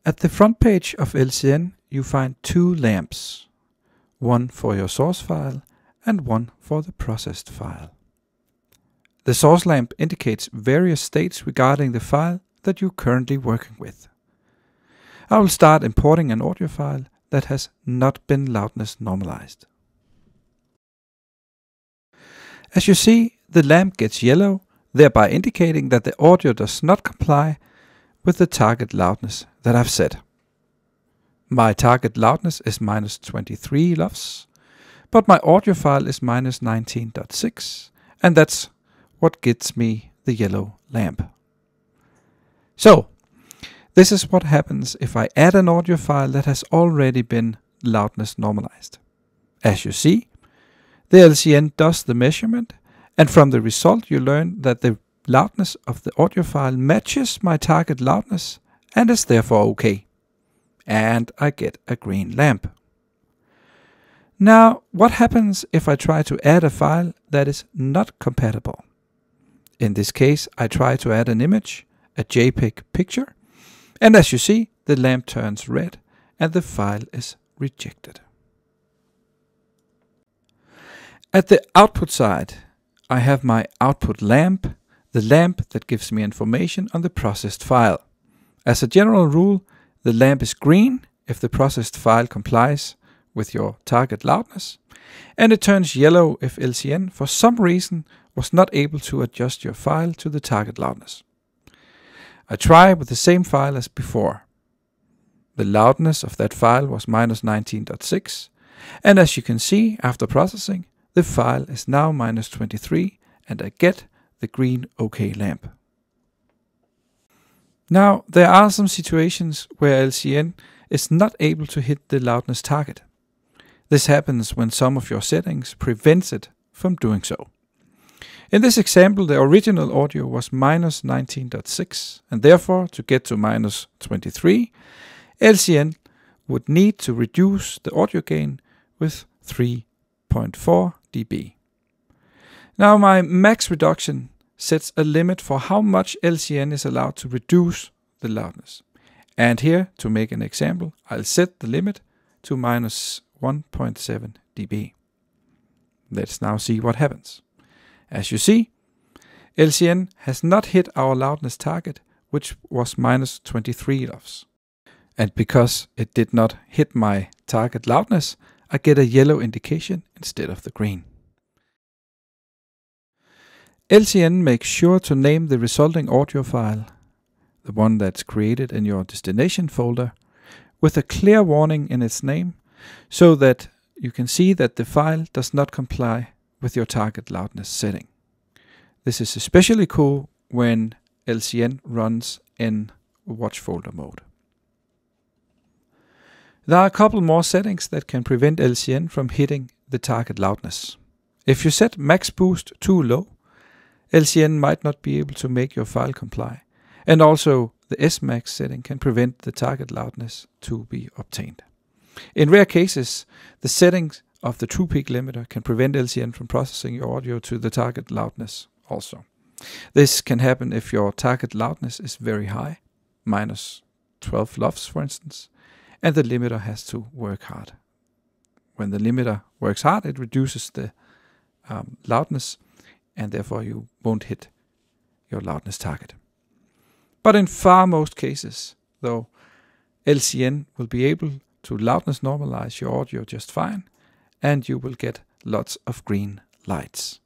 At the front page of LCN, you find two lamps, one for your source file and one for the processed file. The source lamp indicates various states regarding the file that you're currently working with. I will start importing an audio file that has not been loudness normalized. As you see, the lamp gets yellow, thereby indicating that the audio does not comply with the target loudness that I've set. My target loudness is -23 LUFS, but my audio file is -19.6, and that's what gets me the yellow lamp. So, this is what happens if I add an audio file that has already been loudness normalized. As you see, the LCN does the measurement, and from the result you learn that the loudness of the audio file matches my target loudness and is therefore okay. And I get a green lamp. Now, what happens if I try to add a file that is not compatible? In this case, I try to add an image, a JPEG picture, and as you see, the lamp turns red and the file is rejected. At the output side, I have my output lamp, the lamp that gives me information on the processed file. As a general rule, the lamp is green if the processed file complies with your target loudness, and it turns yellow if LCN for some reason was not able to adjust your file to the target loudness. I try with the same file as before. The loudness of that file was -19.6, and as you can see after processing, the file is now -23 and I get the green OK lamp. Now, there are some situations where LCN is not able to hit the loudness target. This happens when some of your settings prevents it from doing so. In this example, the original audio was -19.6, and therefore, to get to -23, LCN would need to reduce the audio gain with 3.4 dB. Now, my max reduction sets a limit for how much LCN is allowed to reduce the loudness. And here, to make an example, I'll set the limit to -1.7 dB. Let's now see what happens. As you see, LCN has not hit our loudness target, which was -23 LUFS. And because it did not hit my target loudness, I get a yellow indication instead of the green. LCN makes sure to name the resulting audio file, the one that's created in your destination folder, with a clear warning in its name, so that you can see that the file does not comply with your target loudness setting. This is especially cool when LCN runs in watch folder mode. There are a couple more settings that can prevent LCN from hitting the target loudness. If you set max boost too low, LCN might not be able to make your file comply, and also the S-Max setting can prevent the target loudness to be obtained. In rare cases, the settings of the true peak limiter can prevent LCN from processing your audio to the target loudness also. This can happen if your target loudness is very high, -12 LUFS for instance, and the limiter has to work hard. When the limiter works hard, it reduces the loudness, and therefore you won't hit your loudness target. But in far most cases, though, LCN will be able to loudness normalize your audio just fine, and you will get lots of green lights.